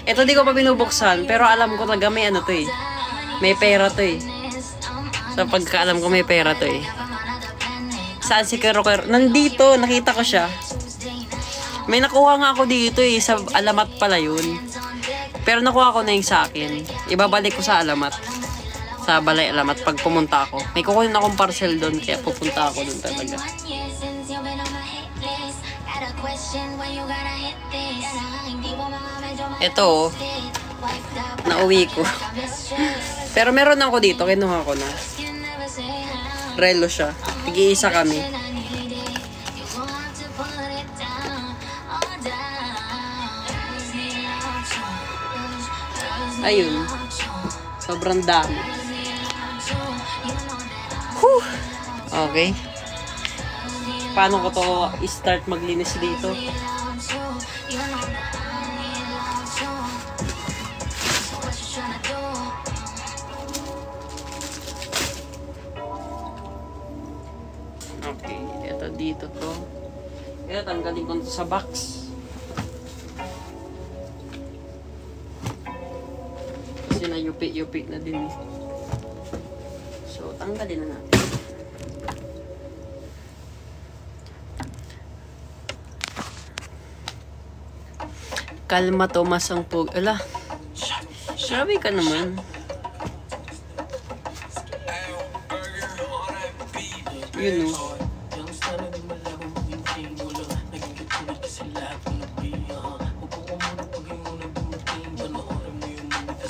Ito di ko pa binubuksan, pero alam ko talaga may ano to eh. May pera to eh. Sa pagkaalam ko may pera to eh. Saan si Kero? Nandito, nakita ko siya. May nakuha nga ako dito eh, sa alamat pala yun. Pero nakuha ko na yung sa akin. Ibabalik ko sa alamat. Sa balay alamat pag pumunta ako. May kukunin akong parcel doon, kaya pupunta ako doon talaga. Ito, nauwi ko. Pero meron ako dito, kinuha ko na. Relo siya. Tig-iisa kami. Ayun. Sobrang dami. Whew. Okay. Paano ko to i-start maglinis dito? Okay, ito dito to. Kaya tanggalin ko to sa box. Kasi na yupi na din. So, tanggalin na natin. Kalma Tomas ang pog. Ala. Sabi ka naman. Yun o.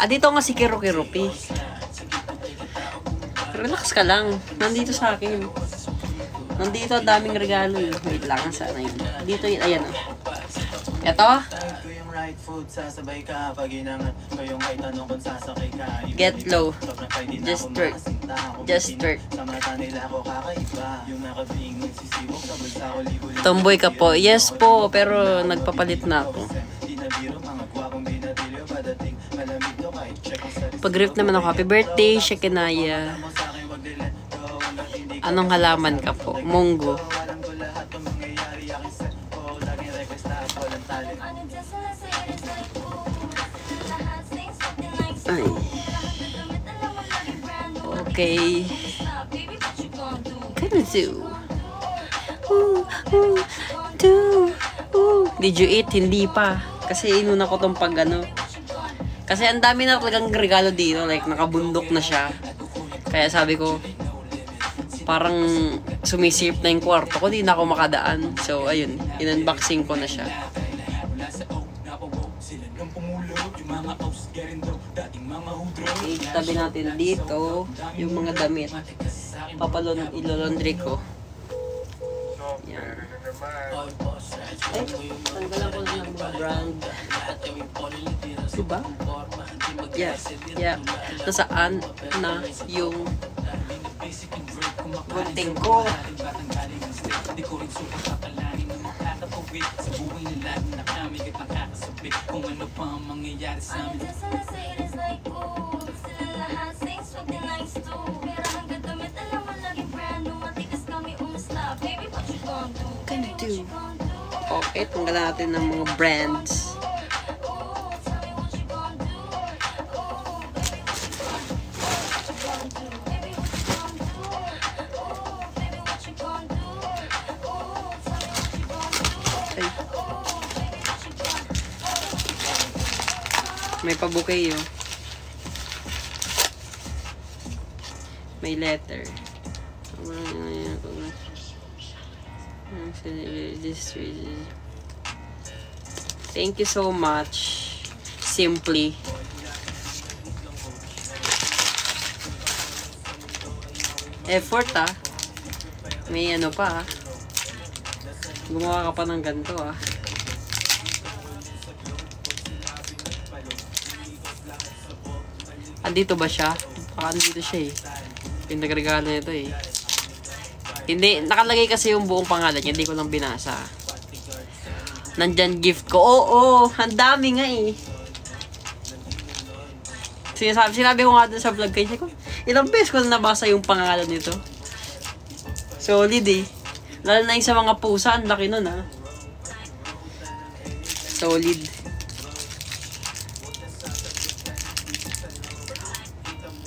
Dito nga si Kero-Keropi. Relax ka lang. Nandito sa akin. Nandito ang daming regalo. Wait lang. Sana yun. Dito yun. Ayan o. Ito. Get low. Just work. Just work. Tomboy ka po. Yes po. Pero nagpapalit na ako. Pag-rift naman ako. Happy birthday, Shekinaya. Anong halaman ka po? Munggo. Ay. Okay. Did you eat? Hindi pa. Kasi inuna ko tong pag ano. Kasi ang dami na talagang regalo dito. Like, nakabundok na siya. Kaya sabi ko, parang sumisip na yung kwarto ko. Di na ako makadaan. So, ayun. In-unboxing ko na siya. Okay, tabi natin dito yung mga damit. Ilolondry ko. Yan. Ay, tanggalan ko lang ng mga brand. Diba? Yeah, yeah. Nasaan na yung gunting ko? Okay, tanggalan natin ng mga brands. May pabukay yun. May letter. Thank you so much. Simply. Effort ah. May ano pa ah. Gumawa ka pa ng ganito ah. Andito ba siya? Baka andito siya eh. Yung nagregalo nito eh. Hindi, nakalagay kasi yung buong pangalan niya. Hindi ko lang binasa. Nandyan gift ko. Oo, ang dami nga eh. Sinabi ko nga dun sa vlog kayo. Ilang beses ko na nabasa yung pangalan nito. Solid eh. Lalo na yung sa mga pusa, ang laki nun ha. Solid.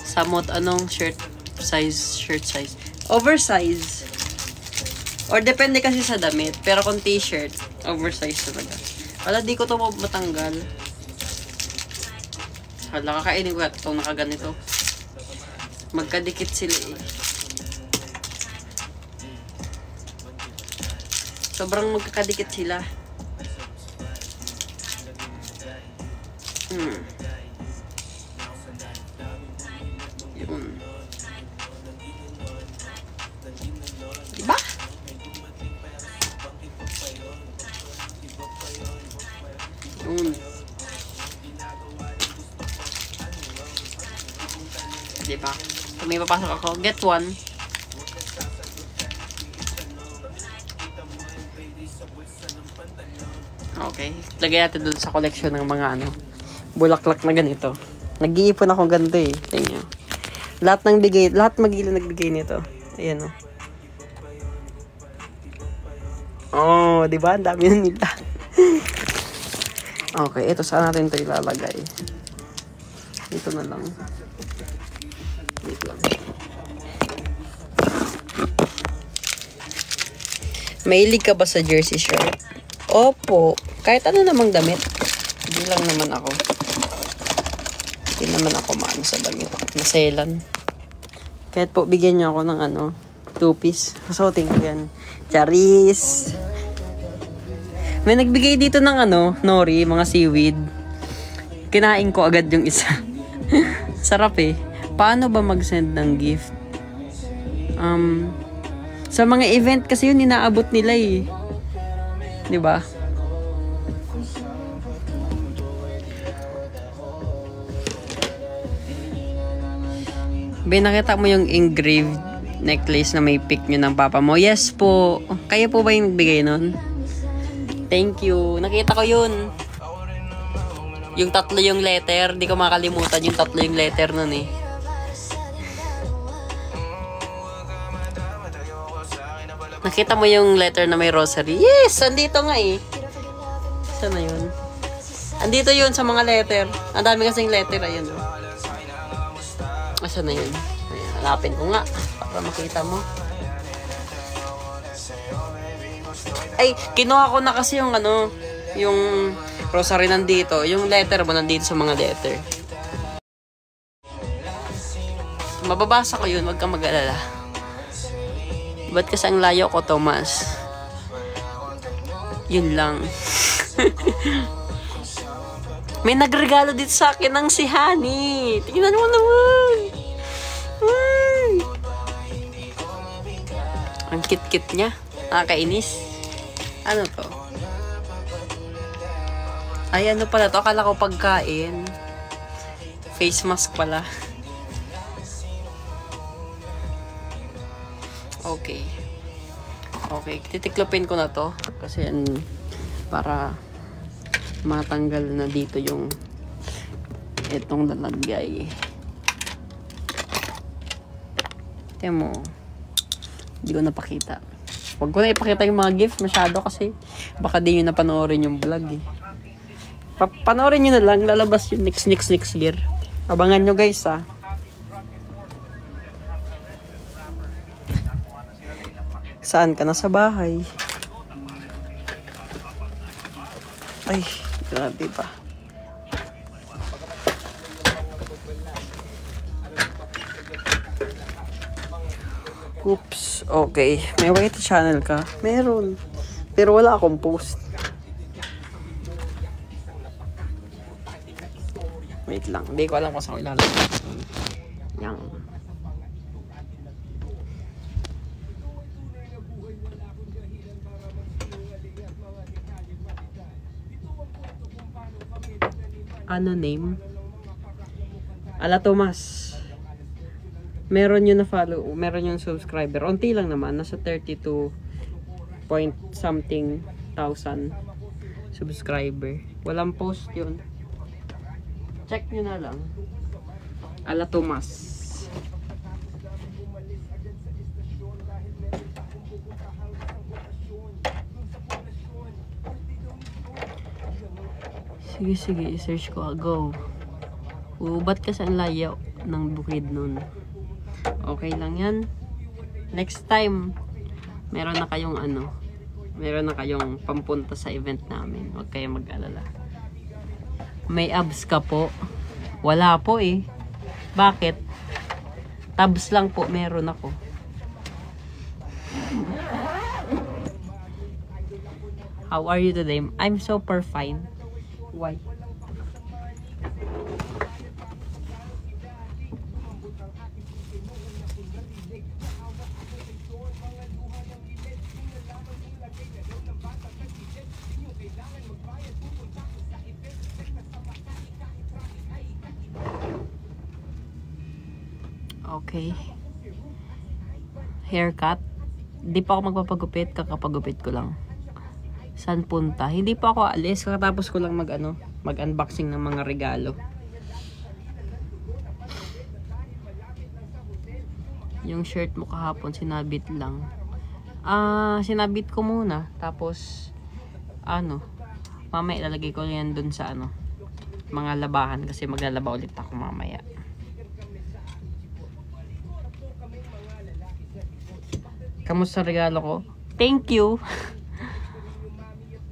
Samot, anong shirt size? Oversize. Or depende kasi sa damit. Pero kung t-shirt, oversize talaga. Wala, di ko to matanggal. Hala, kakainin ko itong nakaganito. Magkadikit sila eh. Sobrang magkakadikit sila. Yun. Diba? Yun. Diba? Kung may papasok ako, get one. Okay. Lagay natin dun sa collection ng mga ano, bulaklak na ganito. Nag-iipon ako ganito eh. Tingnan. Lahat mag-ila nagbigay nito. Ayan o. Oh, di ba? Ang dami na nila. Okay, ito saan natin ito ilalagay? Ito na lang. Wait lang. Mahilig ka ba sa jersey shirt? Opo. Kahit ano namang damit. Hindi lang naman ako. Hindi naman ako maano sa damit. Naselan. Kahit po bigyan niyo ako ng ano, 2-piece. Susuotin ko yan. Charis. May nagbigay dito ng ano, nori, mga seaweed. Kinain ko agad yung isa. Sarap eh. Paano ba mag-send ng gift? Sa mga event kasi yun, inaabot nila eh. Diba? Nakita mo yung engraved necklace na may pic nyo ng papa mo? Yes po. Kaya po ba yung nagbigay nun? Thank you. Nakita ko yun. Yung 3 yung letter. Di ko makalimutan yung 3 yung letter nun eh. Nakita mo yung letter na may rosary? Yes! Andito nga eh. Saan na yun? Andito yun sa mga letter. Ang dami kasing letter. Ayun. Saan na yun? Ayan, hanapin ko nga. Para makita mo. Ay, kinuha ko na kasi yung ano, yung rosary nandito. Yung letter mo nandito sa mga letter. Mababasa ko yun, wag kang mag-alala. Ba't kasi ang layo ko, Thomas? Yun lang. May nagregalo dito sa akin ng si Honey. Tingnan mo naman. Ang kit-kit niya. Nakakainis. Ano to? Ay, ano pala to? Akala ko pagkain. Face mask pala. Okay. Okay. Titiklopin ko na to. Kasi para matanggal na dito yung itong lalagay. Tiyan mo. Hindi ko napakita. Huwag ko na ipakita yung mga gift masyado kasi baka di nyo napanoorin yung vlog eh. Panoorin nyo na lang. Lalabas yung next year. Abangan nyo guys ha. Saan ka na sa bahay? Ay, grabe pa. Oops, okay. May white channel ka? Meron. Pero wala akong post. Wait lang. Hindi ko alam kung saan ko ilalagay. Yan. Ano name? Ala Tomas. Meron yun na follow, meron yung subscriber. Unti lang naman, nasa 32 point something thousand subscriber. Walang post yun. Check nyo na lang. Ala Tomas. Sige, i-search ko. Go. Ba't kasi ang layo ng bukid nun? Okay lang yan. Next time, meron na kayong pampunta sa event namin. Huwag kayong mag-alala. May abs ka po? Wala po eh. Bakit? Tabs lang po, meron ako. How are you today? I'm super fine. Why? Okay. Haircut. Hindi pa ako magpapagupit. Kakapagupit ko lang. Saan punta? Hindi pa ako alis. Kakatapos ko lang mag-unboxing ng mga regalo. Yung shirt mo kahapon, sinabit lang. Sinabit ko muna. Tapos, mamaya ilalagay ko yan dun sa mga labahan. Kasi maglalaba ulit ako mamaya. Kamusta regalo ko? Thank you!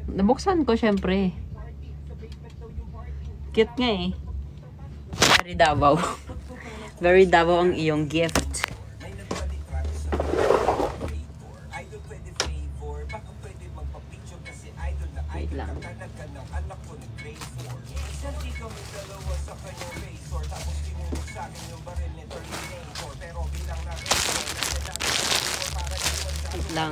Nabuksan ko syempre. Cute nga eh. Very Davao. Very Davao ang iyong gift. Wait lang. Wait lang.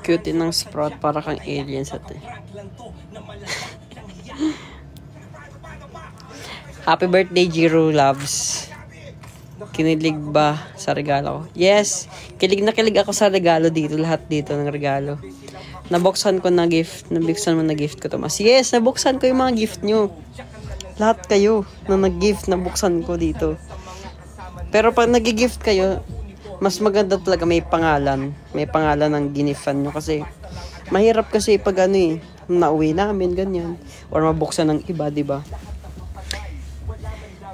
Cute ng Sprout, para kang alien sa te. Happy birthday, Jiro Loves. Kinilig ba sa regalo ko? Yes, kilig na kilig ako sa regalo dito. Lahat dito ng regalo. Nabuksan ko na gift. Nabuksan mo na gift ko, Tomas. Yes, nabuksan ko yung mga gift nyo. Lahat kayo na nag-gift, nabuksan ko dito. Pero pag nag-gift kayo, mas maganda talaga may pangalan. May pangalan ng ginifan nyo. Kasi mahirap kasi pag nauwi namin, ganyan. Or mabuksan ng iba, diba?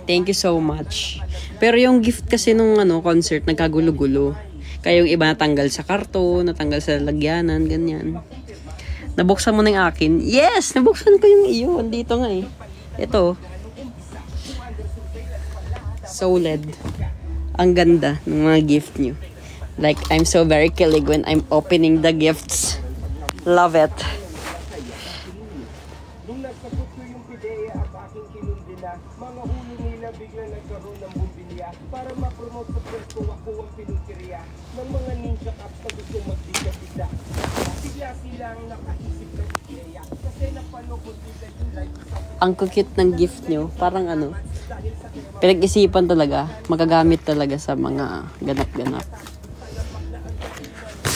Thank you so much. Pero yung gift kasi nung concert, nagkagulo-gulo. Kaya yung iba natanggal sa karton, natanggal sa lagyanan, ganyan. Nabuksan mo na yung akin? Yes! Nabuksan ko yung iyo. Andito nga eh. Ito. Solid. Ang ganda ng mga gift nyo. Like, I'm so very kilig when I'm opening the gifts. Love it. Nung nagsagot ko yung pideya at aking kinundila, mga ulo nila bigla nagkaroon ng bumbilya para ma-promote sa pwesto ako ang pinunteriya ng mga ninja caps na gusto magbiga-biga. Bigla silang nakaisip ng ideya kasi napanood nila yung live sa... Ang cute ng gift nyo, parang pinag-isipan talaga, magagamit talaga sa mga ganap-ganap.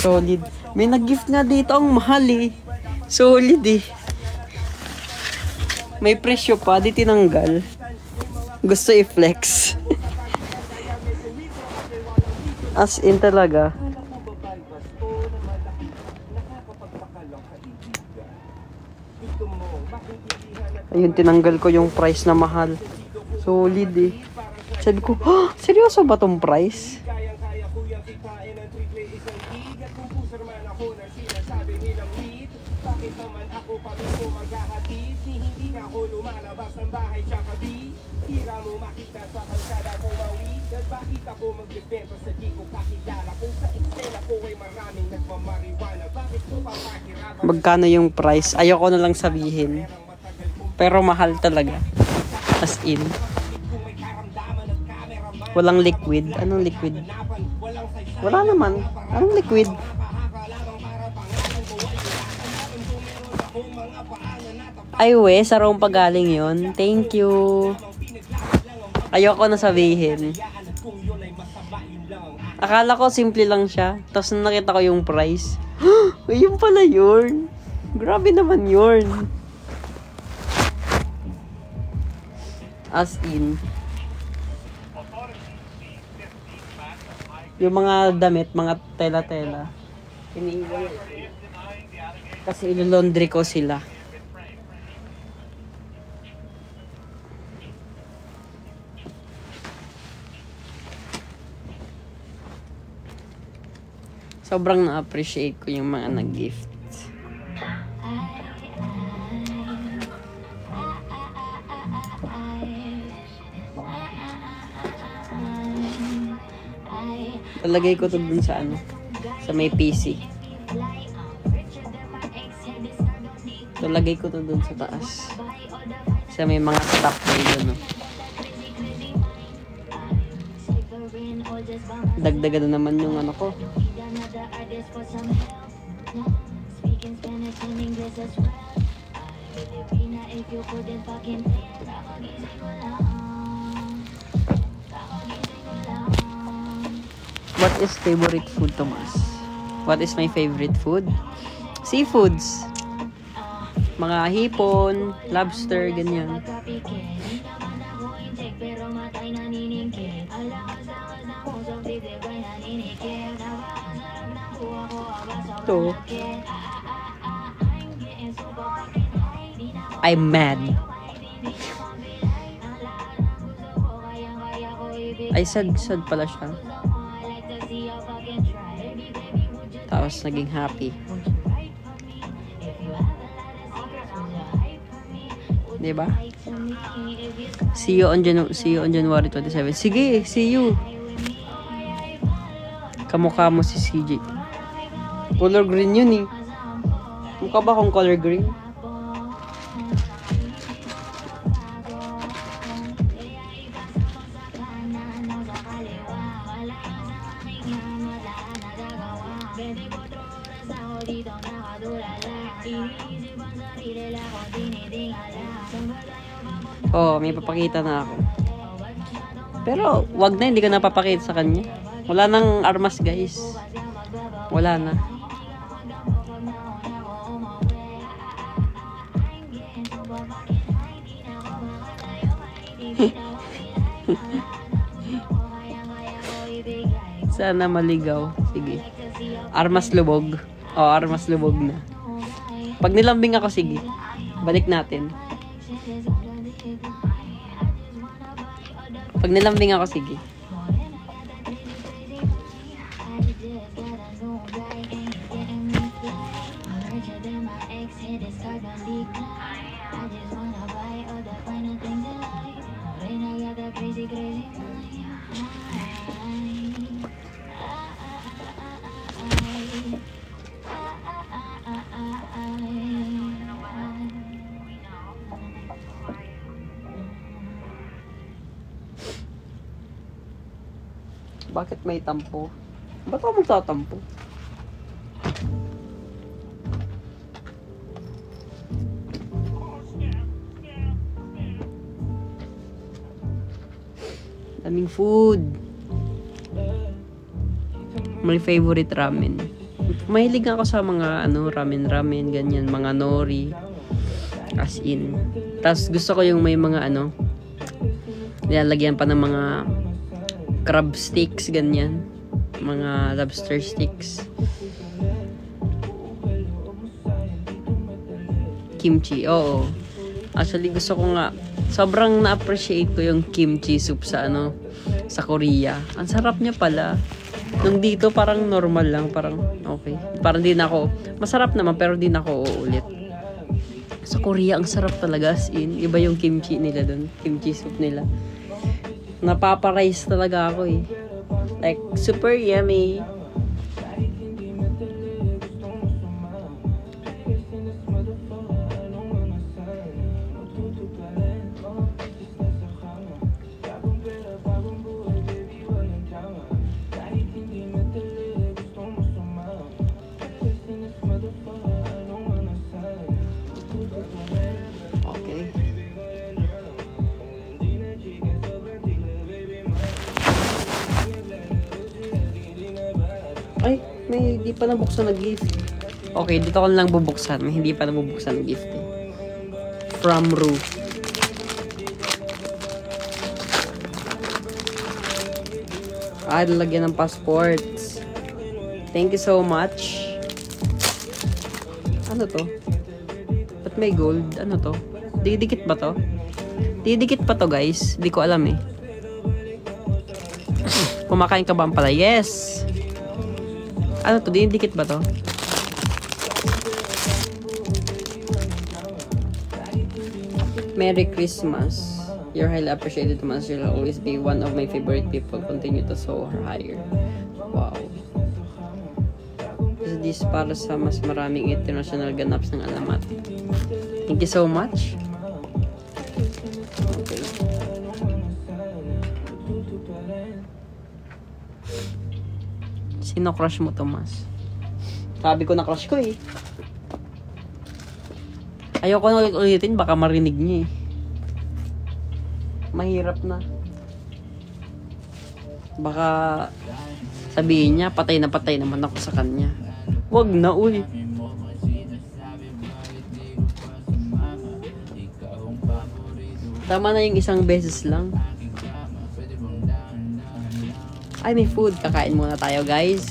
Solid. May nag-gift nga dito, ang mahal eh. Solid eh. May presyo pa, di tinanggal. Gusto i-flex. As in talaga. Ayun, tinanggal ko yung price na mahal. Solid eh. Sabi ko, seryoso ba tong price? Magkano yung price? Ayoko na lang sabihin. Pero mahal talaga. As in. Walang liquid. Anong liquid? Wala naman. Anong liquid? Ay we, sa Rome pagaling yun. Thank you. Ayoko na sabihin. Akala ko simple lang siya. Tapos nung nakita ko yung price, yun pala yun. Grabe naman yun. As in. Yung mga damit, mga tela-tela. Iniiwan. Kasi ilolondry ko sila. Sobrang na-appreciate ko yung mga nag-gift. Talagay ko to dun sa ano, sa may PC. Talagay ko to dun sa taas. Sa may mga stock na yun, no? Dagdagan na naman yung ano ko. What is favorite food, Tomas? What is my favorite food? Seafoods. Mga hipon, lobster, ganyan. Ito. I'm mad. Ay, sad pala siya. Tapos naging happy. Diba? See you on January 27. Sige, see you. Kamukha mo si CJ. Color green yun eh. Mukha ba akong color green? Oh, may papakita na ako. Pero, wag na, hindi ka napapakita sa kanya. Wala nang armas, guys. Wala na. Sana maligaw. Sige. Armas lubog. Oh, armas lubog na. Pag nilambing ako, sige. Balik natin. Pag nilambing ako, sige. Bakit may tampo? Ba't ako magtatampo? Daming food. My favorite ramen. Mahilig ako sa mga ramen, ganyan, mga nori. As in. Tapos gusto ko yung may mga nilalagyan pa ng mga crab sticks, ganyan. Mga lobster sticks. Kimchi, oo. Actually, gusto ko nga, sobrang na-appreciate ko yung kimchi soup sa sa Korea. Ang sarap niya pala. Nung dito, parang normal lang, parang okay. Parang di na ako, masarap naman, pero di na ako uulit. Sa Korea, ang sarap talaga, as in. Iba yung kimchi nila dun, kimchi soup nila. Napaparize talaga ako eh. Like, super yummy. hindi pa nabuksan na gift. Okay, dito ko lang bubuksan. May hindi pa nabubuksan na gift eh. From Ru. Lalagyan ng passports. Thank you so much. Ano to? Ba't may gold? Ano to? Didikit ba to? Didikit pa to, guys. Hindi ko alam eh. Kumakain ka ba pala? Yes! Ano to? Didikit ba to? Merry Christmas. You're highly appreciated, Tomas. You'll always be one of my favorite people. Continue to soar higher. Wow. This para sa mas maraming international ganaps ng alamat. Thank you so much. Okay. Sino crush mo, Tomas? Sabi ko na crush ko eh. Ayoko na ulit-ulitin, baka marinig niya eh. Mahirap na. Baka sabihin niya, patay naman ako sa kanya. Wag na, uy. Tama na yung isang beses lang. Ay, may food. Kakain muna tayo, guys.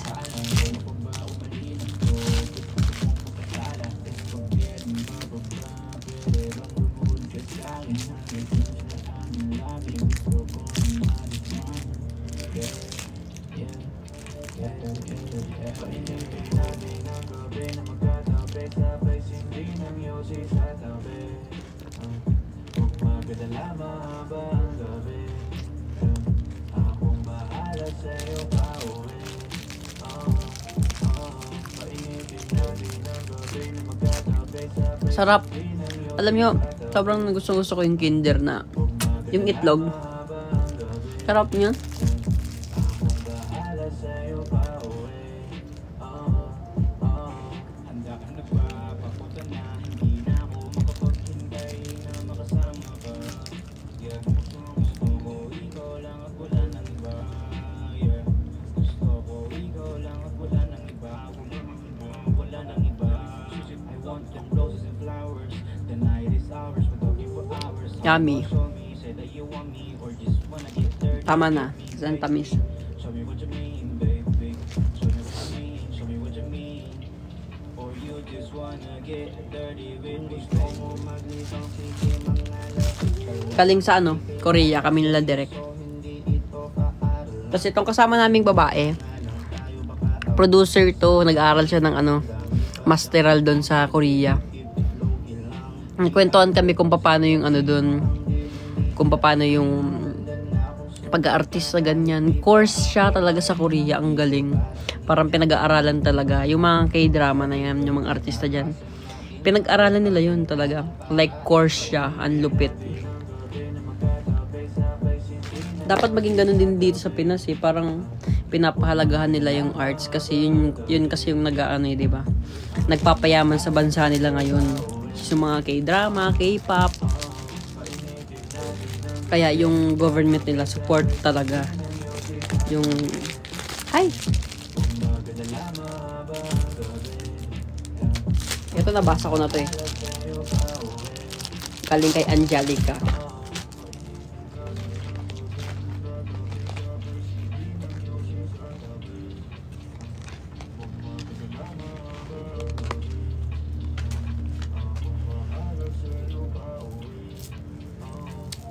Sarap. Alam nyo, sobrang gusto ko yung Kinder na yung itlog. Sarap niya. Yummy. Tama na. Isang tamis. Galing sa ano? Korea. Kami nila direct. Tapos itong kasama naming babae, producer to. Nag-aaral siya ng ano, masteral doon sa Korea. Nagkwentuhan kami kung paano yung ano doon, kung paano yung pag-aartista ganyan. Course siya talaga sa Korea, ang galing. Parang pinag-aaralan talaga. Yung mga K-drama na yan, yung mga artista dyan, pinag-aralan nila yun talaga. Like course siya, ang lupit. Dapat maging ganun din dito sa Pinas eh. Parang pinapahalagahan nila yung arts kasi yun kasi yung nag-aano eh, diba? Nagpapayaman sa bansa nila ngayon. Yung mga K-drama, K-pop. Kaya yung government nila support talaga. Yung hi. Ito nabasa ko na to eh. Galing kay Angelica.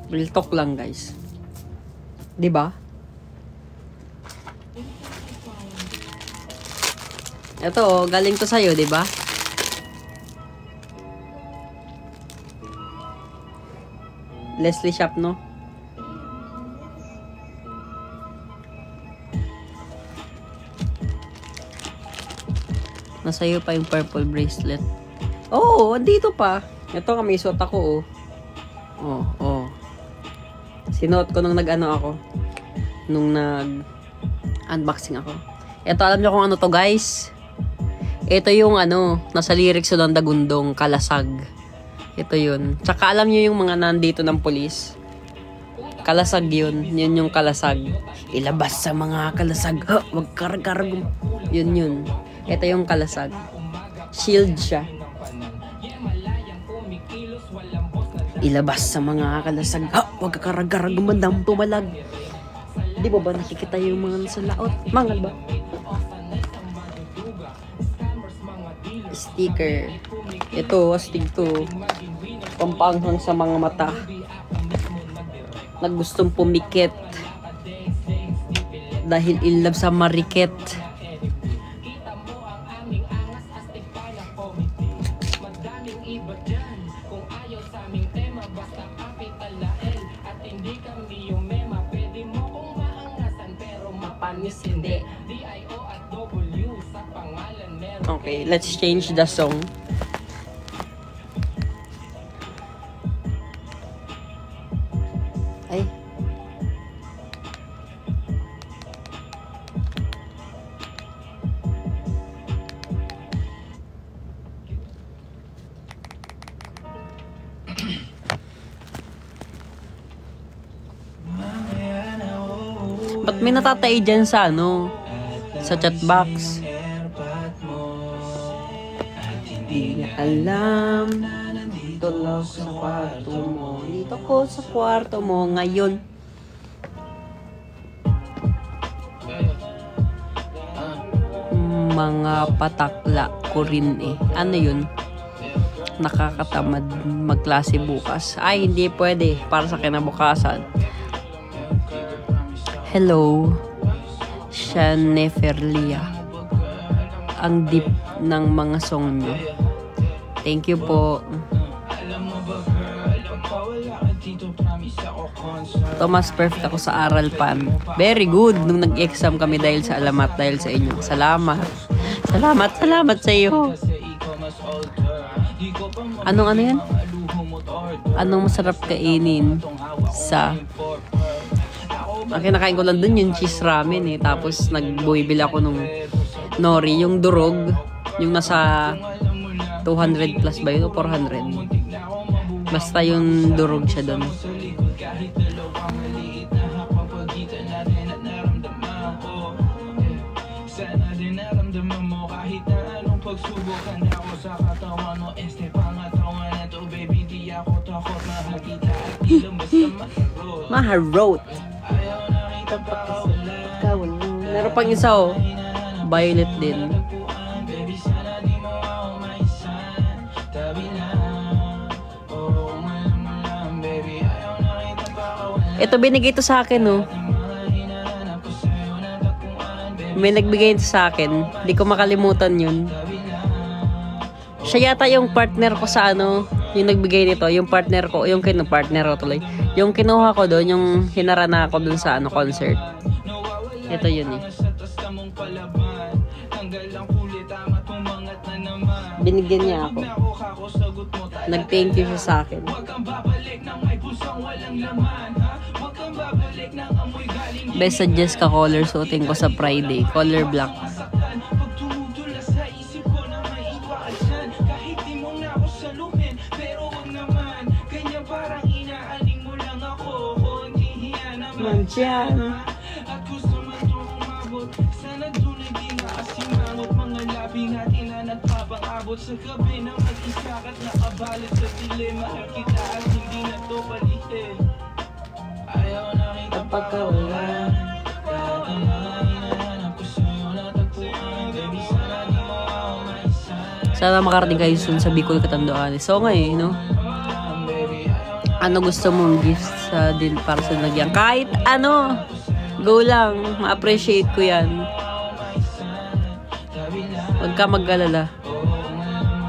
Real talk lang, guys. 'Di ba? Ito, oh, galing to sa'yo, 'di ba? Leslie Shop, no? Nasa'yo pa yung purple bracelet. Oh, andito pa. Ito nga, may suot ako, oh. Oh, oh. Sinuot ko nung nag-ano ako. Nung nag-unboxing ako. Ito, alam nyo kung ano to, guys? Ito yung ano, nasa lyrics ng Dagundong, Kalasag. Ito yun. Tsaka alam nyo yung mga nandito ng pulis. Kalasag yun. Yun yung kalasag. Ilabas sa mga kalasag. Ha, wag karag-karag. Yun yun. Ito yung kalasag. Shield siya. Ilabas sa mga kalasag. Huwag kakarag-karag gumandang tumalag. Di ba ba nakikita yung mga nasa laot? Mangal ba? Sticker. Ito, astig to. Pampanghang sa mga mata. Naggustong pumikit. Dahil in love sa marikit. Okay, let's change the song. Ay. Ba't may natatay dyan sa ano? Sa chat box. Di niya alam. Dito lang sa kwarto mo. Dito ko sa kwarto mo ngayon. Mga patakla ko rin eh. Ano yun? Nakakatamad magklase bukas. Ay, hindi pwede. Para sa kinabukasan. Hello. Shaneferlia. Ang deep ng mga song nyo. Thank you po. Thomas, perfect ako sa aral pan. Very good. Nung nag-exam kami dahil sa alamat, dahil sa inyo. Salamat. Salamat sa iyo. Ano yan? Anong masarap kainin sa... Ang kinakain ko lang dun yung cheese ramen eh. Tapos nagbuibili ako nung nori, yung durog. Yung nasa 200 plus ba yun o 400? Basta yung durog siya dun. Maharot. Meron pang isa oh. Violet din. Ito binigay ito sa akin oh. May nagbigay ito sa akin. Hindi ko makalimutan yun. Siya yata yung partner ko sa ano, yung nagbigay nito, yung partner ko, yung partner ko tuloy. Yung kinuha ko doon, yung hinarana ko doon sa ano concert. Ito yun eh. Binigyan niya ako. Nag-thank you siya sa akin. Best suggest ka color suotin ko sa Friday. Color black. Mandiyan. Sa gabi na mag-isakat na kabalit sa dilim. Mahal kita at hindi na to palitin. Ayaw na kita pagkawala. Lahat ng mga hinahanap ko sa'yo natagpuan. Baby, sana di mo ako maisan. Sana makarating kayo soon sa Bicol, Catanduanes. So nga eh, no? Ano gusto mong gift sa din para sa nagyang? Kahit ano, go lang. Ma-appreciate ko yan. Huwag ka mag-alala.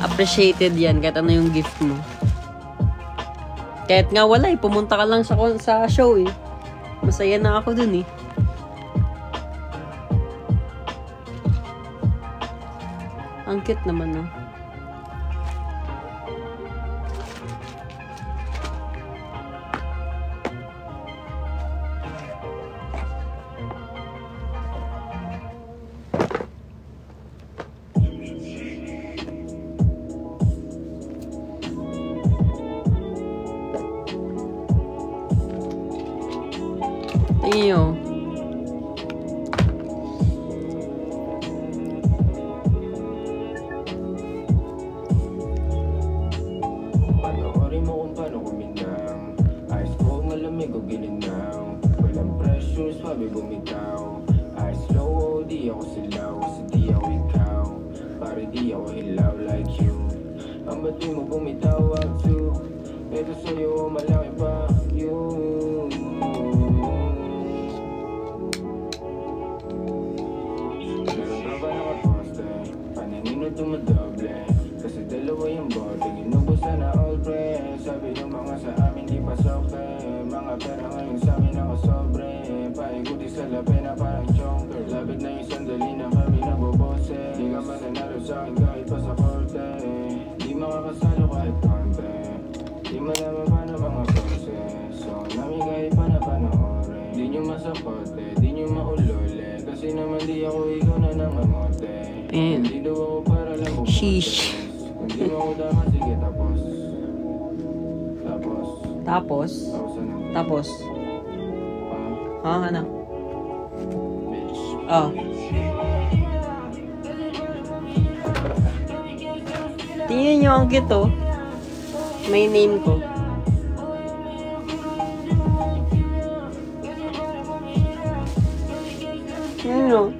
Appreciated yan kahit ano yung gift mo. Kahit nga wala eh, pumunta ka lang sa show eh. Masaya na ako dun eh. Ang cute naman no. Iyo. ba't di mo bumitawag to? Ito sa'yo malaki pa yun. Meron ka ba nakaposte? Paningin na dumadoble. Kasi dalawa yung bote, ginubusan na all pre. Sabi ng mga sa amin di pa soke. Mga pera ngayon sa amin nakasobre. Paikuti sa labi na parang chonker. Labit na yung sandali na kami nabobose. Di ka mananalo sa akin kahit pa sa korte. Di makakasalo kahit konti. Di malaman pa na mga proseso. Namigay pa na panahore. Di nyo masakote, di nyo maulole. Kasi naman di ako ikaw na nangamote. Hindi daw ako para lang bukod. Sheesh. Hindi mo ako dapat, sige tapos. Tapos? Ano? Tapos? Ano? Bitch. Oh. Tingnan nyo ang cute oh. May name ko. Ano?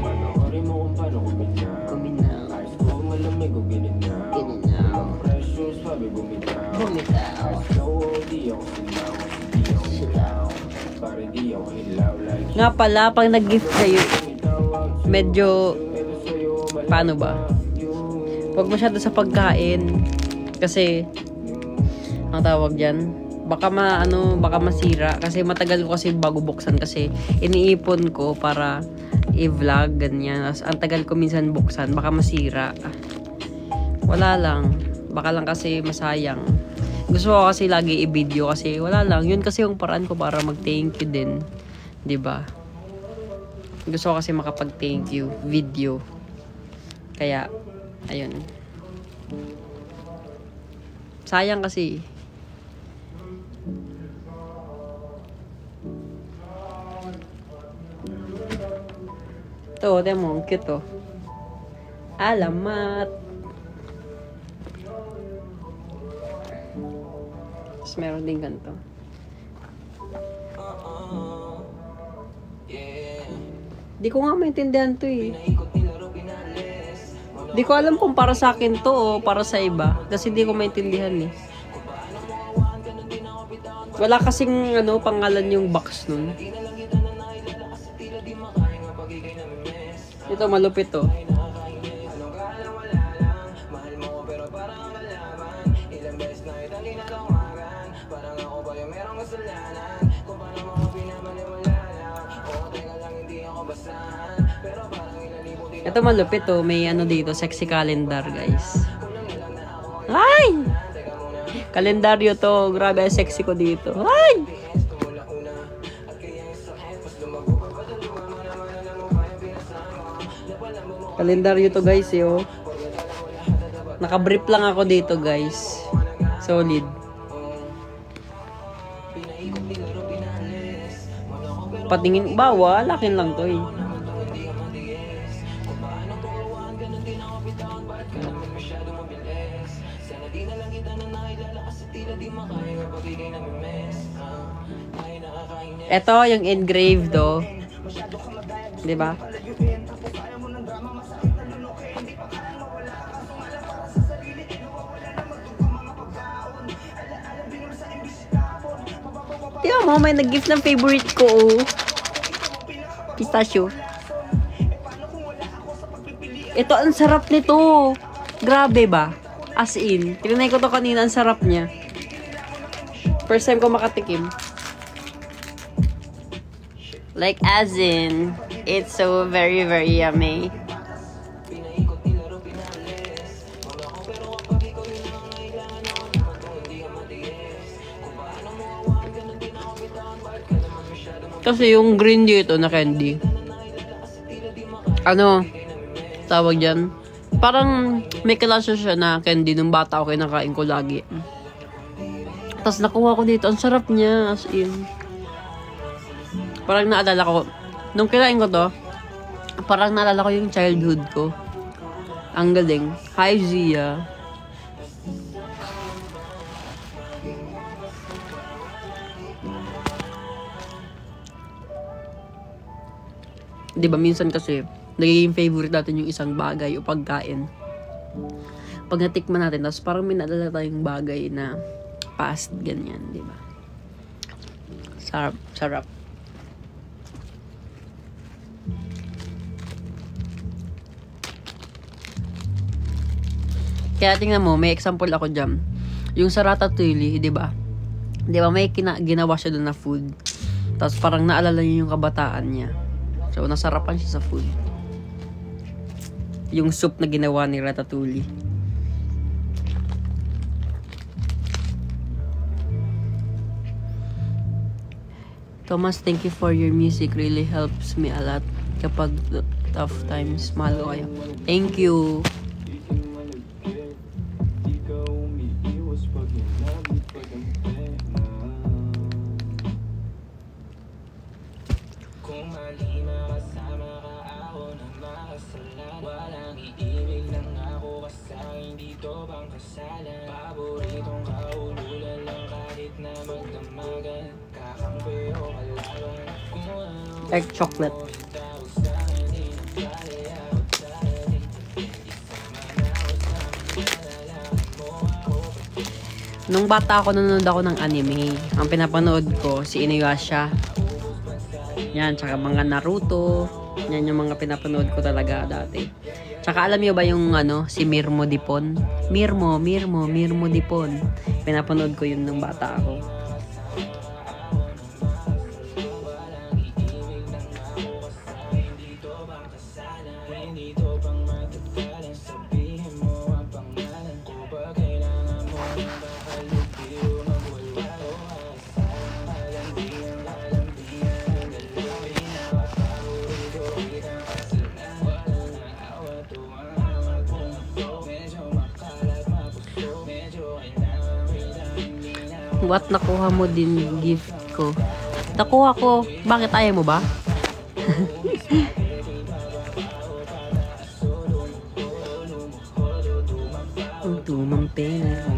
Panoorin mo kung paano kuminaw. Ice ko malamig o gininaw. Precious, sabi bumitaw. Ice low, di ako silaw. Pare di ako hilaw like. Nga pala, pag nag-gift kayo, medyo, paano ba? Huwag masyado sa pagkain. Kasi, ang tawag dyan, baka masira. Kasi matagal ko kasi bago buksan. Kasi, iniipon ko para i-vlog, ganyan. Ang tagal ko minsan buksan, baka masira. Wala lang. Baka lang kasi masayang. Gusto ko kasi lagi i-video kasi wala lang. Yun kasi yung paraan ko para mag-thank you din. 'Di ba? Gusto ko kasi makapag-thank you video. Kaya, ayun. Sayang kasi. Ito, demo, cute to. Alamat. Tapos meron din ganito. Di ko nga maintindihan to eh. Di ko alam kung para sa akin to o para sa iba. Kasi di ko maintindihan eh. Wala kasing pangalan yung box nun. Ito malupit to. Ito malupit to. May dito, sexy calendar guys. Ay! Kalendaryo to. Grabe, sexy ko dito. Ay! Kalendaryo to guys, yo. Nakabrief lang ako dito guys. Solid. Patingin, lakin lang to eh. Ito yung engraved do. 'Di ba? Tingnan mo, may nag-gift ng favorite ko, oh. Pistachio. Ito, ang sarap nito. Grabe ba? As in. Tinanay ko to kanina, ang sarap niya. First time ko makatikim. Like as in, it's so very, very yummy. Kasi yung green dito na candy, tawag dyan? Parang may klase siya na candy nung bata ako kinakain ko lagi. Tapos nakuha ko dito, ang sarap niya, as in. Parang naalala ko, nung kinain ko to, parang naalala ko yung childhood ko. Ang galing. Hi, Zia. Di ba minsan kasi, nagiging favorite natin yung isang bagay o pagkain. Pag natikman natin, tapos parang may naalala tayong bagay na past, ganyan, di ba? Sarap, sarap. Kaya tingnan mo, may example ako dyan. Yung sa Ratatouille, di ba? Di ba may ginawa siya doon na food. Tapos parang naalala niya yung kabataan niya. So, nasarapan siya sa food. Yung soup na ginawa ni Ratatouille. Thomas, thank you for your music. Really helps me a lot kapag tough times. Mahal ko kayo. Thank you. Egg chocolate. Nung bata ako, nanonood ako ng anime. Ang pinapanood ko, si Inuyasha. Yan, tsaka mga Naruto. Yan yung mga pinapanood ko talaga dati. Tsaka alam niyo ba yung si Mirmo Dipon? Mirmo Dipon. Pinapanood ko yun nung bata ako. What nakuha mo din gift ko? Nakuha ko. Bakit ayaw mo ba? Ang tumang pera.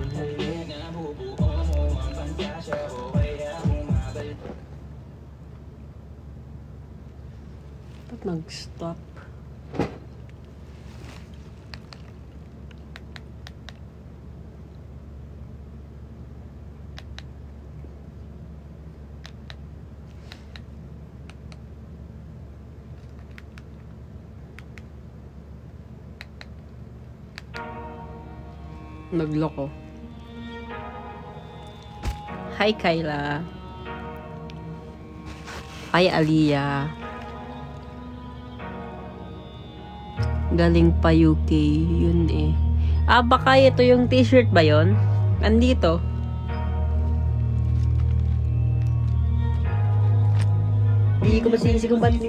Ba't nag-stop? Nagloko. Hi Kyla. Hi Aliyah. Galing pa UK yun eh. Baka ito yung t-shirt ba yun? Andito. Di ko masisi kung ba't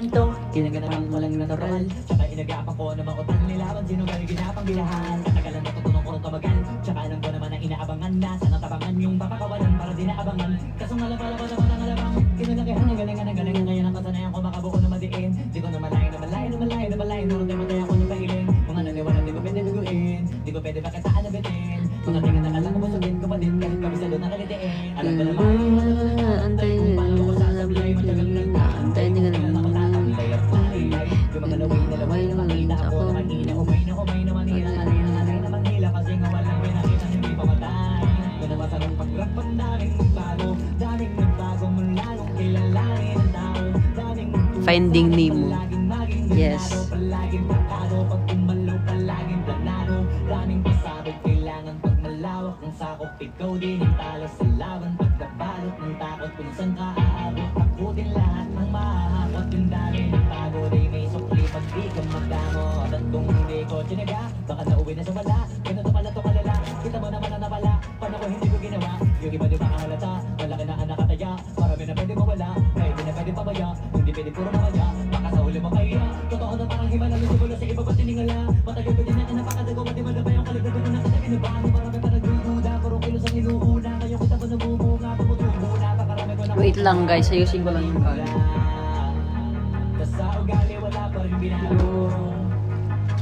to. Kinaganapan mo lang natural. Tsaka inagapan ko na mga utang nila. Pag sino galing ginapang bilahan. Katagalan na tutunong ko ng tumagal. Tsaka alam ko naman na inaabangan na. Sana tabangan yung papakawalan para di naabangan. Kasong alabang ang alabang. Kinalakihan ng galingan ngayon ang kasanayan ko makabuko na madiin. Di ko na malayo. Noron tayo matay ako ng kailin. Mga naniwalang di ko pwede luguin. Di ko pwede pakitaan na bitin. Mga tingin na kalang kumusugin ko pa din. Kahit kabisado na kalitiin. Alam ko naman. Antay kung paano ko sasabihin. Matagal na antay hindi ka naman makatantay at mailay. Yung mga laway na makita ako. Nakakina umay na manila. Kanina na manila. Kasi nga walang pinakita hindi pamatay. Ganawasan ang pag-rap ang daming nagbago. Daming nagbago mula nung kilalanin ang tao. Finding Nemo. Yes. Palaging matado. Pag tumalo palaging planado. Daming pasabog kailangan pag malawak ng sakop. Ikaw din ang talo sa laban. Pag nabalot ng takot kung saan ka aabot. Takutin lahat ng mahahakot. Yung dami ng tago. Di may sukli pag di ka magdamot. At kung hindi ko tinaga, baka nauwi na sa wala. Ganito pala to kalala. Kita mo naman na napala. Paano ko hindi ko ginawa? Yung iba di ba kahalata? Malaki na anak kataya. Marami na pwede mawala. Kahit di na pwede pabaya. Hindi pwede puro mamaya. Baka sa huli mo kaya. Totoo na parang himala. Lusugulo sa iba ba tiningala? Matagal ko din na napakadago. Mati ba yung kalagdago ko na katabi na ba? Marami pa nagdududa. Puro kilos ang inuuna. Ngayon kita ba nabumunga? Pumutumuna. Kakarami ko na. Wait lang guys. Ayusin ko lang yung kaya. Sa ugali wala pa rin binago.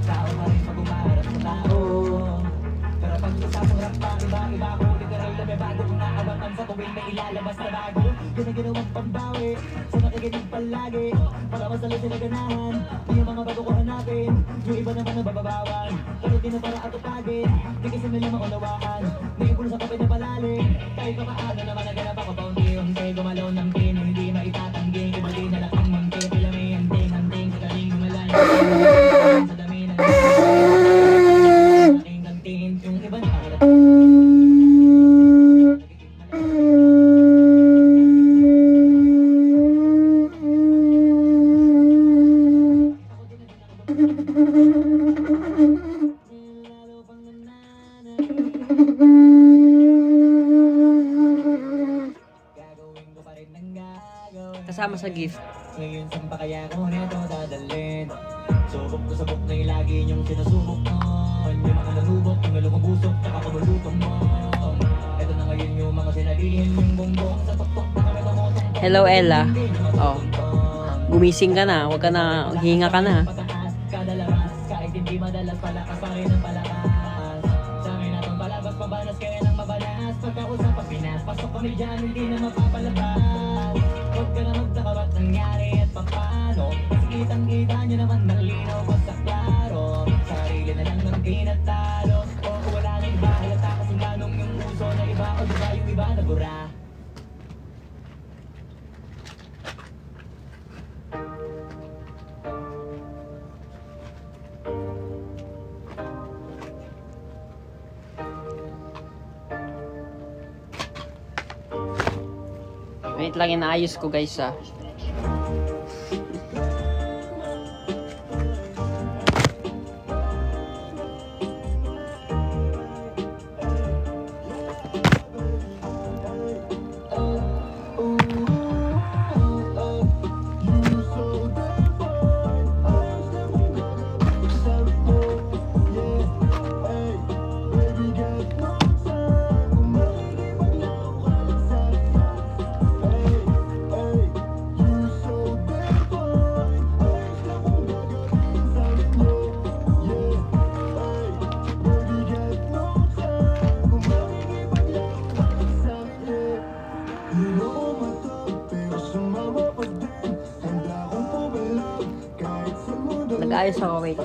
Tao pa rin pag umarap sa tao. Pero pag usapang rap pa, iba ko literal na may bago. kong naabangan sa tuwing may ilalabas na bago. Ginagawang pambawi, sa nakikinig palagi. Para masalo sila ganahan, yung mga bago ko hanapin. Yung iba naman na bababawan, kapag di na para atupagin. Di kasi nila maunawaan, may ipulo sa kapit na palali. Kahit pa paano naman naganap ako paunti-unti. Gumalaw ng pin, hindi maitatanggi. Iba di na laking munti, pila may anting-anting. Sa daling gumalayo, sa dami na laking kantin. Yung iba nakakalap. Kasama sa gift. Ngayon saan pa kaya ko neto dadalhin? Subok na subok na yung lagi niyong sinusubok mo. Yung mga nanubok, yung lumabusok, nakakabulutong mo. Ito na ngayon yung mga sinabihin, yung bongbong sa tuktok na kami tumutong. Hello, Ella. Oh. Gumising ka na. Huwag ka na. Hinga ka na. Pataas, kada labas, kahit hindi madalas palakas pa rin ang palakas. Sa amin natong palabas, pabanas kaya nang mabalas. Pagkausap pag pinas, pasok kami dyan, hindi na mapapalabas. Huwag ka na magtakabat nangyari at paano. Kasi kitang-kita nyo naman malinaw basta klaro. Sarili na lang ng tinatalo. O kung wala na iba, halata kasi ganong yung uso na iba. O diba yung iba na bura. Wait lang, inaayos ko guys ah. Nag-ayos ako, wait.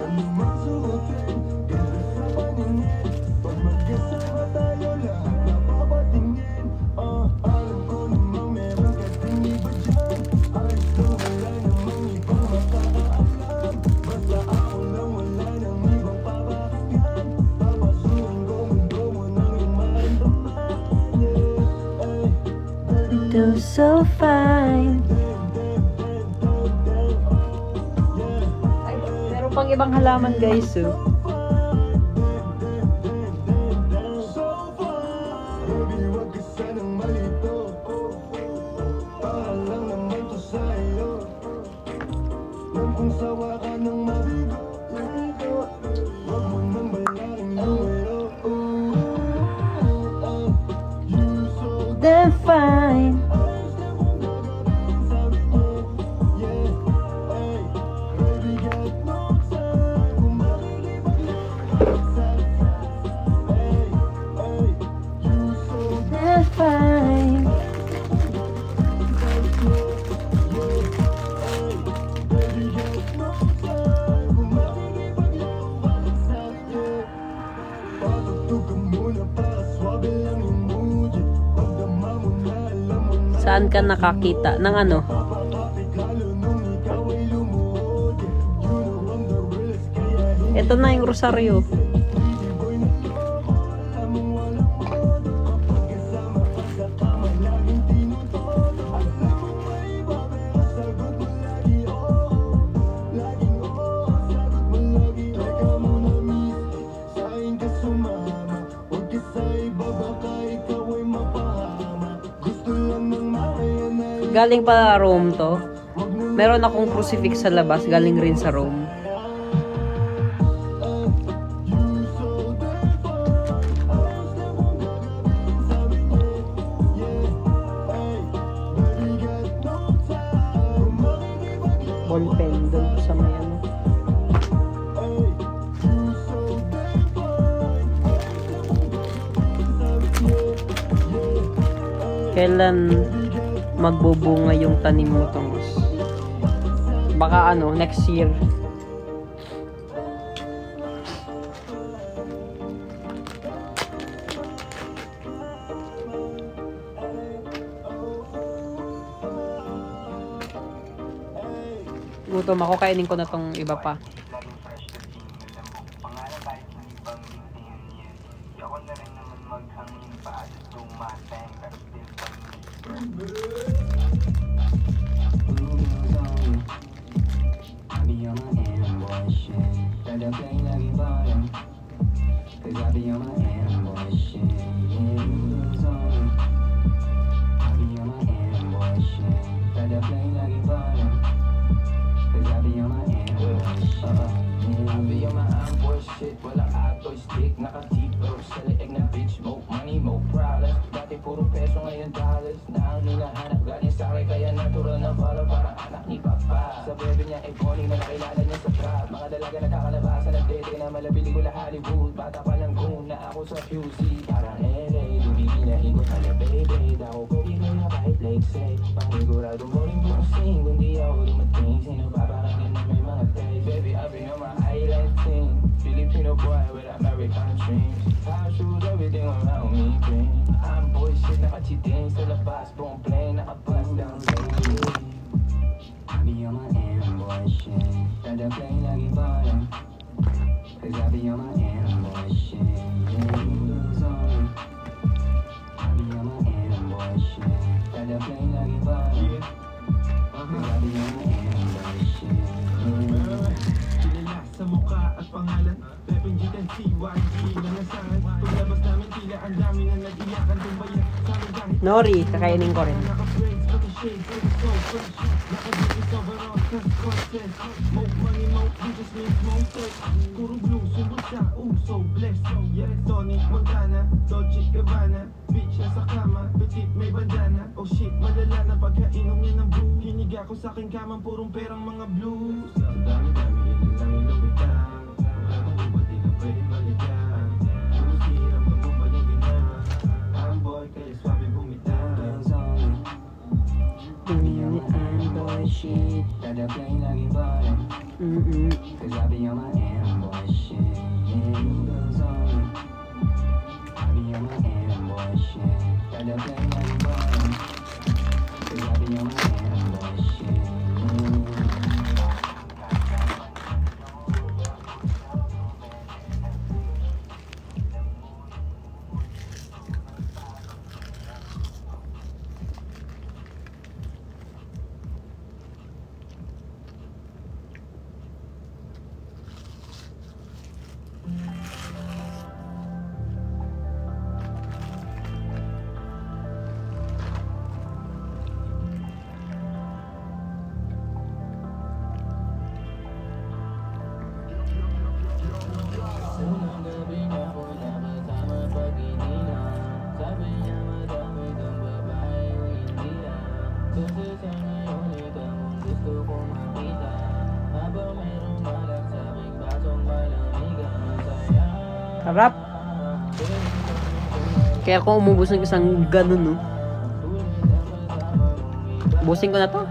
Do so fine. Ay, meron pang ibang halaman guys, oh. Define. Define. Saan ka nakakita ng ano? Ito na yung rosaryo. Galing pa Rome to. Meron akong crucifix sa labas, galing rin sa Rome. Ballpen doon sa may ano. Kailan magbubunga yung tanim mo, Tongs? Baka ano, next year. Gutom ako, kainin ko na tong iba pa. Nori, kakainin ko rin. Harap. Kaya ako umubos ng isang ganun, no? Ubusin ko na to.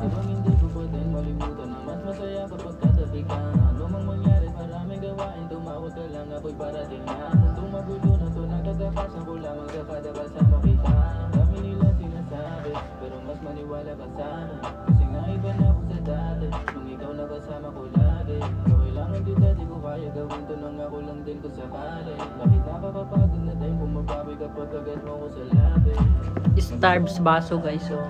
Habang hindi ko pa din malimutan na kaya gawin to nang ako lang din kung sakali. Kahit nakakapagod na din, bumabawi kapag agad mo ko sa labi. Starves baso guys. So,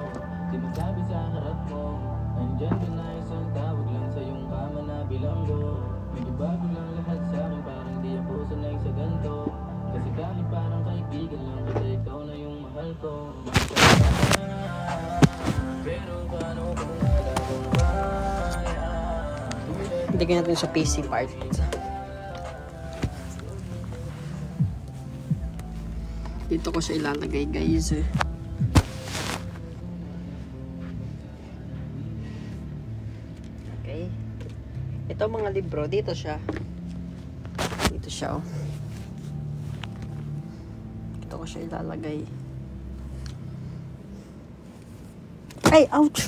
Di masabi sa harap mo, andyan ka na isang tawag lang sa iyong kama na bilanggo. Medyo bago lang lahat sa akin, parang di ako sanay sa ganito. Kasi kahit parang kaibigan lang kita, ikaw na yung mahal ko. Pero paano kung wala kang kaya? hindi natin sa PC part. Dito ko siya ilalagay guys. Okay. Ito mga libro, dito siya. Dito siya oh. Dito ko siya ilalagay. Ay, ouch!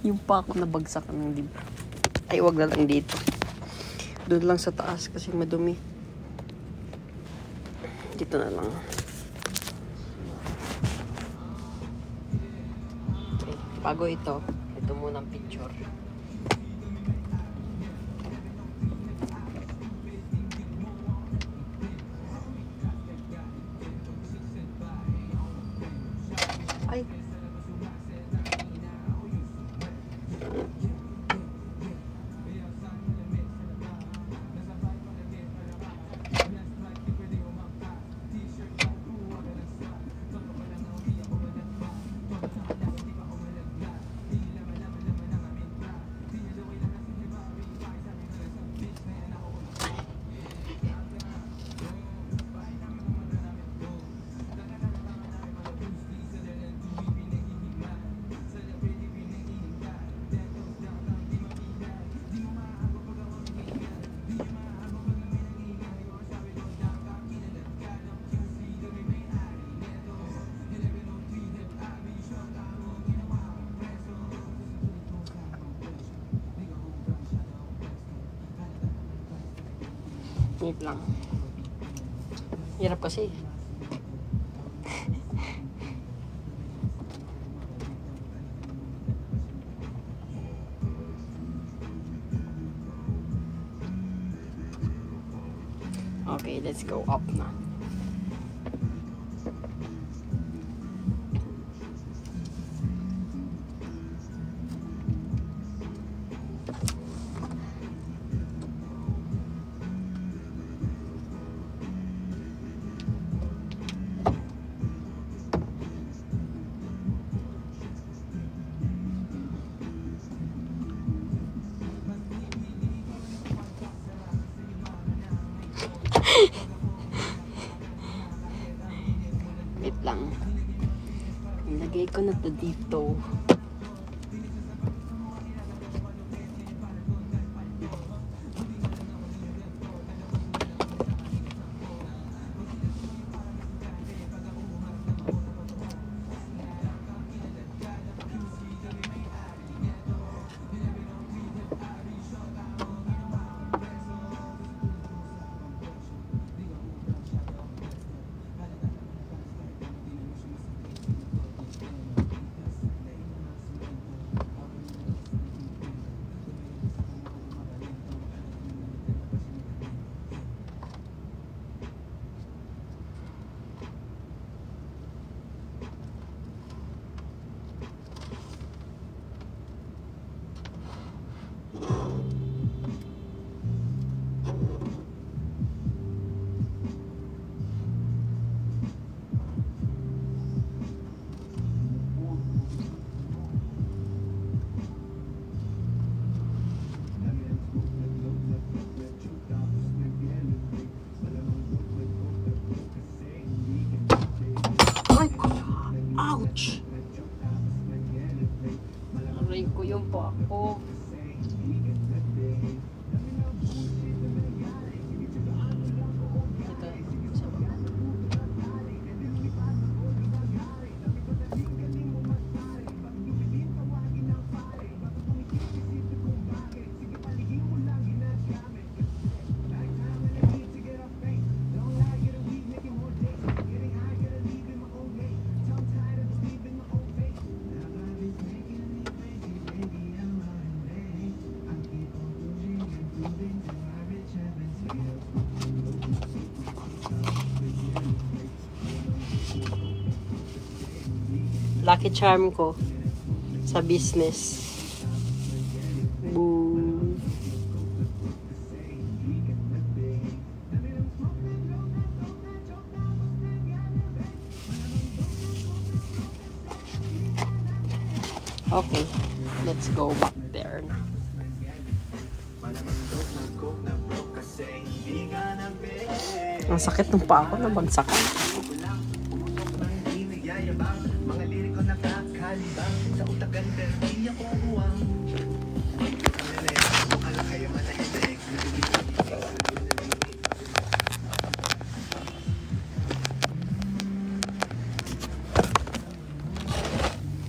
Yung pa ako nabagsak ng libro. Ay, wag na lang dito. Doon lang sa taas kasi madumi. Dito na lang. Okay, bago ito muna ang picture. Ay. Wait lang. Hirap kasi. Okay, let's go up na. Wait lang. Ilagay ko na to dito. Lucky charm ko sa business. Boo. Okay, let's go back there. Ang sakit ng paa ko, nabagsak.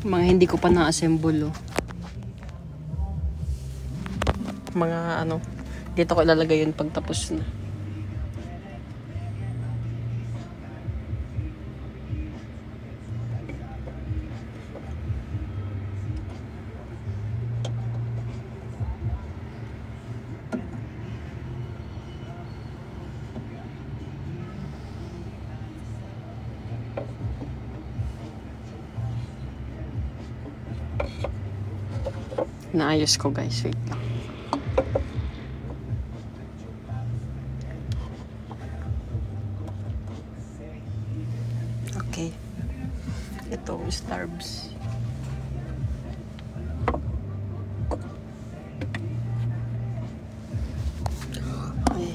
Mga hindi ko pa na-assemble, oh. Mga ano, dito ko ilalagay yun pag tapos na. Naayos ko, guys. Wait lang. Okay. Ito, Starbs. Ay.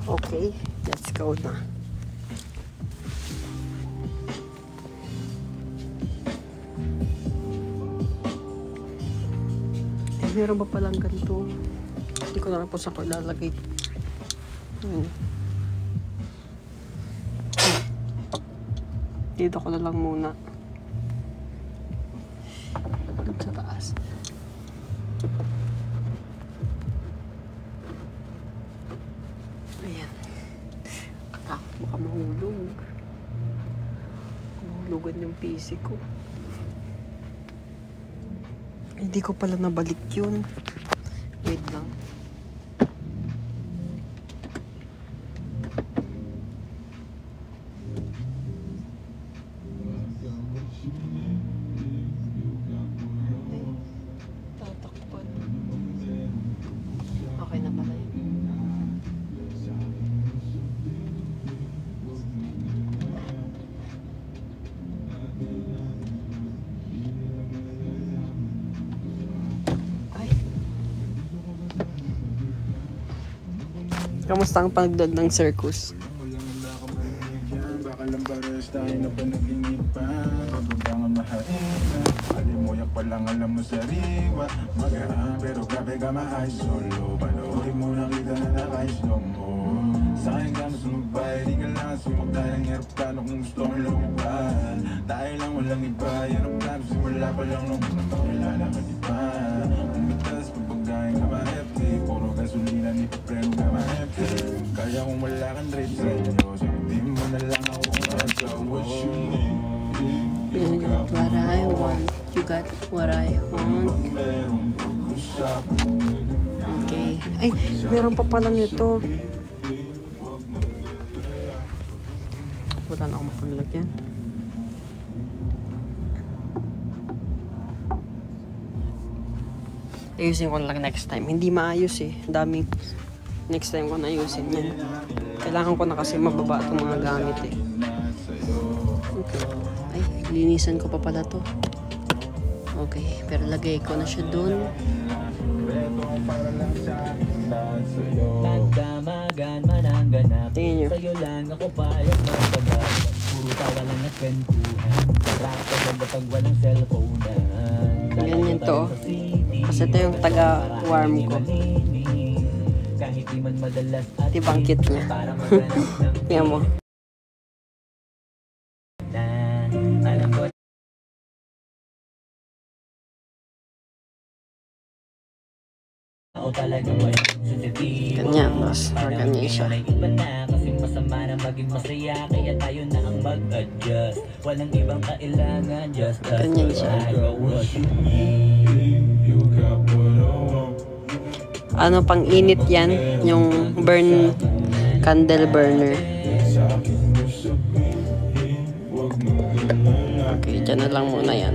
Okay, let's go na. Eh, meron ba palang ganito? Hindi ko na lang po sa ko ilalagay. Dito ko na lang muna. Dito sa taas. Ayan. Katakot, baka mahulog. Mahulugan yung PC ko. Hindi ko pala nabalik yun. Wait lang. Tatakpan. Okay na pala yun. Kamusta ang panagdad ng circus? Baka lang pares tayo na panaginip pa. Pababa nga mahalina. Alimuyak pa lang alam mo sariwa. Magaan pero grabe ka maay solo. Panoorin mo na kita na naka-slow mo. Sa akin ka mas magbay. Di ka lang sumakay ng aeroplano kung gusto kong lumipad. Tayo lang walang iba. Yan ang plano simula pa lang nung unang pakilala ka diba. Umitas pagpagkain ka ma-hefty. Puro gasolina ni papreno ka ma-hefty. Kaya kung wala kang trip sa inyo, sagutin mo na lang ako kung ano what you need. You got what I want. You got what I want. Okay. Ay, meron pa pala nito. Wala na akong mapanlagyan. Ayusin ko lang next time. Hindi maayos eh. Daming next time ko na ayusin yan. Kailangan ko na kasi mababa itong mga gamit eh. Okay. Ay, linisan ko pa pala to. Okay, pero lagay ko na siya dun. Nagdamagan man ang ganap. Tingin nyo. Sa'yo lang ako payag magpagal. Puro tawa lang at kwentuhan. Sarap ka ganda pag walang cellphone. Ganyan to. Kasi ito yung taga-warm ko. Kahit di man madalas at Di bangkit niya. Yan mo. alam ko O talagang walang sensitibo. Ganyan, mas ganyan siya. May iba na kasi masama na maging masaya. Kaya tayo na ang mag-adjust. Walang ibang kailangan, just us. Ganyan siya. Ano pang init yan? Yung candle burner. Okay, dyan na lang muna yan.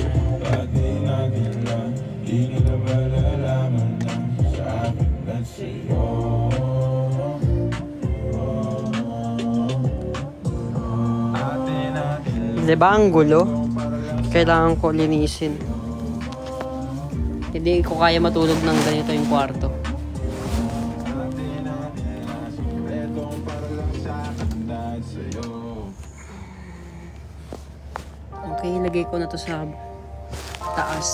Diba ang gulo? Kailangan ko linisin. Hindi ko kaya matulog ng ganito yung kwarto. Okay, ilagay ko na to sa taas.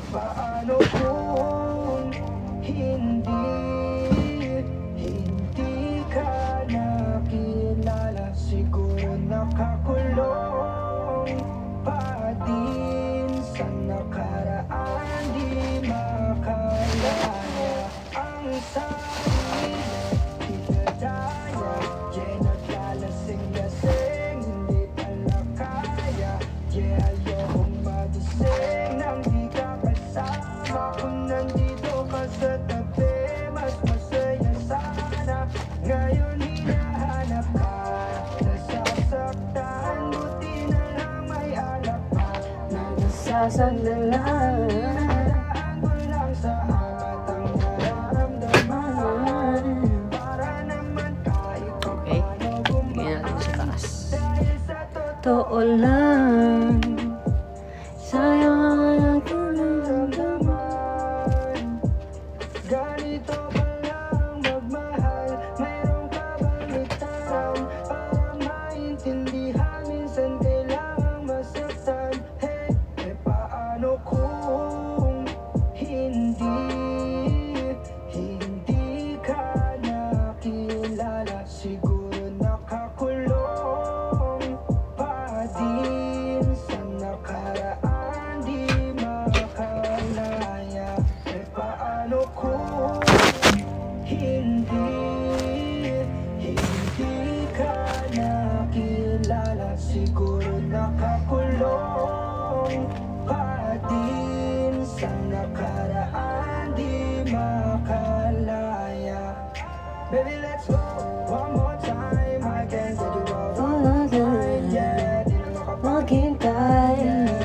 Paano kung hindi ka nakilala? Siguro nakakulong pa din sa nakaraan. Di makalaya ang sarili, pinadaya. Yeah, naglalasing-lasing, hindi pala kaya. Yeah, ayokong magising nang di ka kasama. Kung nandito ka sa tabi, mas masaya sana. Ngayon hinahanap ka, nasasaktan. Buti na lang may alak ka na nasasandalan. Nalaan ko lang sa amat ang nararamdaman. Para naman kahit Okay, paano lagyan natin sa taas. dahil sa Totoo lang, sayang ang naman. Ganito ba lang magmahal? Mayroon ka bang litaran para maintindihan? Minsan kailangang masaktan. Hey, paano kung hindi ka nakilala? Siguro nakakulong pa din sa nakaraan. Di makalaya. Paano kung hindi ka nakilala? Siguro nakakulong pa din sa nakaraan. Di makalaya. Baby, let's go one more time. I can't get you out of my mind. Yeah, di na makapag-hintay.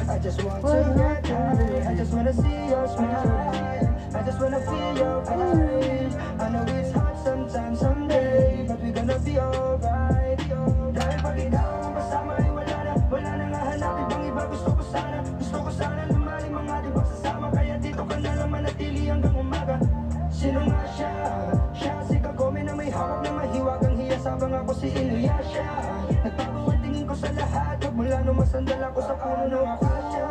I just want to get high. I just wanna see your smile. I just wanna feel your vibe. I know it's hard sometimes, someday, but we're gonna be alright. Dahil pag ikaw ang kasama ay wala na nga hanap ibang iba. Gusto ko sana lumali mga di magsasama. Kaya dito ka na lang manatili hanggang umaga. Sino nga siya? Siya si Kagome na may hawak na mahiwagang hiya. Sabang ako si Inuyasha. Nagbago ang tingin ko sa lahat. Mula nung masandal ako sa puno ng akasya.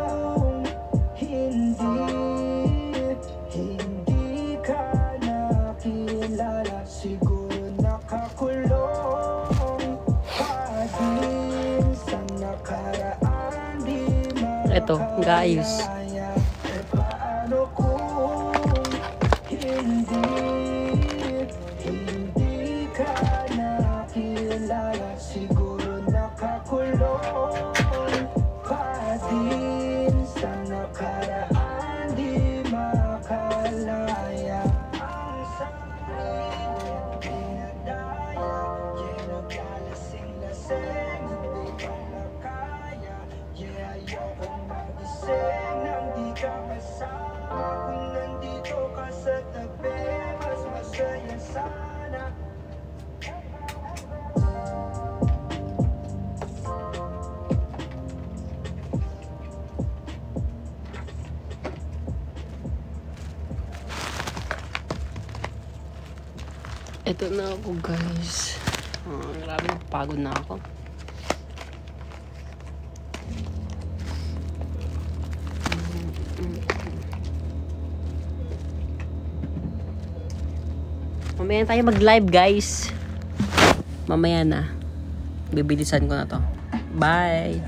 Hindi ka nakilala. Siguro nakakulong pa din sa nakaraan. Di Ito, guys. makalaya. Paano kung hindi ka nakilala? Siguro nakakulong pa din sa nakaraan. Di makalaya ang sarili, pinadaya. Yeah, naglalasing-lasing, hindi pala kaya. Yeah, ayokong magising nang di ka kasama. Kung nandito ka sa tabi, mas masaya sana. Ito na ako, guys. Grabe, pagod na ako. Mamaya na tayo mag-live, guys. Mamaya na. Bibilisan ko na to. Bye!